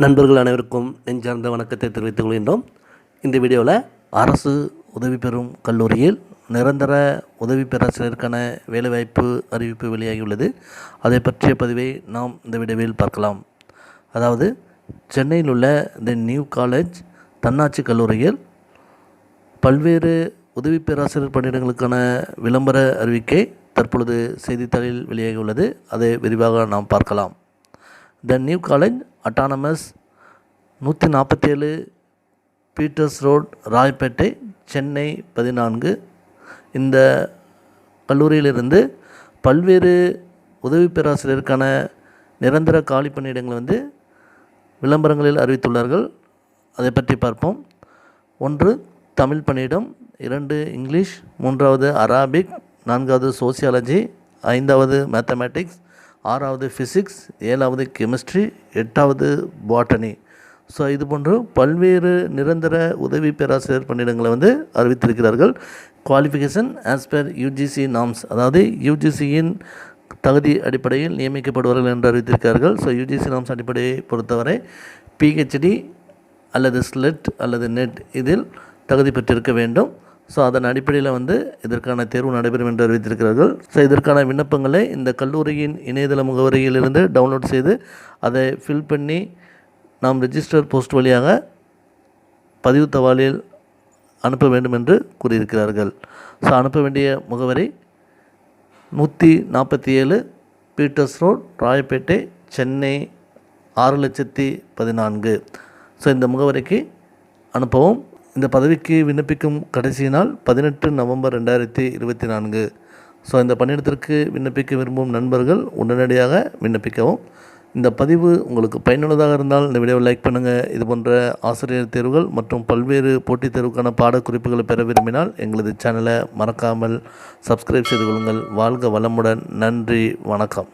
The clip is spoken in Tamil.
நண்பர்கள் அனைவருக்கும் நெஞ்சார்ந்த வணக்கத்தை தெரிவித்துக் கொள்கின்றோம். இந்த வீடியோவில் அரசு உதவி பெறும் கல்லூரியில் நிரந்தர உதவி பேராசிரியருக்கான வேலைவாய்ப்பு அறிவிப்பு வெளியாகியுள்ளது. அதை பற்றிய பதிவை நாம் இந்த வீடியோவில் பார்க்கலாம். அதாவது சென்னையில் உள்ள தி நியூ காலேஜ் தன்னாட்சி கல்லூரியில் பல்வேறு உதவி பேராசிரியர் பணியிடங்களுக்கான விளம்பர அறிவிக்கை தற்பொழுது செய்தித்தாளில் வெளியாகியுள்ளது. அதை விரிவாக நாம் பார்க்கலாம். The new college autonomous 147 Peters road, Royapettah, Chennai 14. இந்த கல்லூரியிலிருந்து பல்வேறு உதவி பேராசிரியருக்கான நிரந்தர காலி பணியிடங்களை விளம்பரங்களில் அறிவித்துள்ளார்கள். அதை பற்றி பார்ப்போம். 1 தமிழ் பணியிடம், 2 இங்கிலீஷ், 3வது அராபிக், 4வது சோசியாலஜி, 5வது மேத்தமேட்டிக்ஸ், 6வது ஃபிசிக்ஸ், 7வது கெமிஸ்ட்ரி, 8வது பாட்டனி. ஸோ இது போன்று பல்வேறு நிரந்தர உதவி பேராசிரியர் பணியிடங்களை அறிவித்திருக்கிறார்கள். Qualification as per UGC norms, அதாவது யூஜிசியின் தகுதி அடிப்படையில் நியமிக்கப்படுவார்கள் என்று அறிவித்திருக்கிறார்கள். ஸோ யூஜிசி நாம்ஸ் அடிப்படையை பொறுத்தவரை பிஹெச்டி அல்லது ஸ்லெட் அல்லது நெட் இதில் தகுதி பெற்றிருக்க வேண்டும். ஸோ அதன் அடிப்படையில் இதற்கான தேர்வு நடைபெறும் என்று அறிவித்திருக்கிறார்கள். ஸோ இதற்கான விண்ணப்பங்களை இந்த கல்லூரியின் இணையதள முகவரியிலிருந்து டவுன்லோட் செய்து அதை ஃபில் பண்ணி நாம் ரெஜிஸ்டர் போஸ்ட் வழியாக பதிவு தபாலில் அனுப்ப வேண்டும் என்று கூறியிருக்கிறார்கள். ஸோ அனுப்ப வேண்டிய முகவரி 147 Peters road, Royapettah, Chennai 6,14,000. So இந்த முகவரிக்கு அனுப்பவும். இந்த பதவிக்கு விண்ணப்பிக்கும் கடைசி நாள் 18 நவம்பர் 2024. ஸோ இந்த பணியிடத்திற்கு விண்ணப்பிக்க விரும்பும் நண்பர்கள் உடனடியாக விண்ணப்பிக்கவும். இந்த பதிவு உங்களுக்கு பயனுள்ளதாக இருந்தால் இந்த வீடியோவை லைக் பண்ணுங்கள். இது போன்ற ஆசிரியர் தேர்வுகள் மற்றும் பல்வேறு போட்டித் தேர்வுக்கான பாடக்குறிப்புகளை பெற விரும்பினால் எங்களது சேனலை மறக்காமல் சப்ஸ்கிரைப் செய்து கொள்ளுங்கள். வாழ்க வளமுடன். நன்றி, வணக்கம்.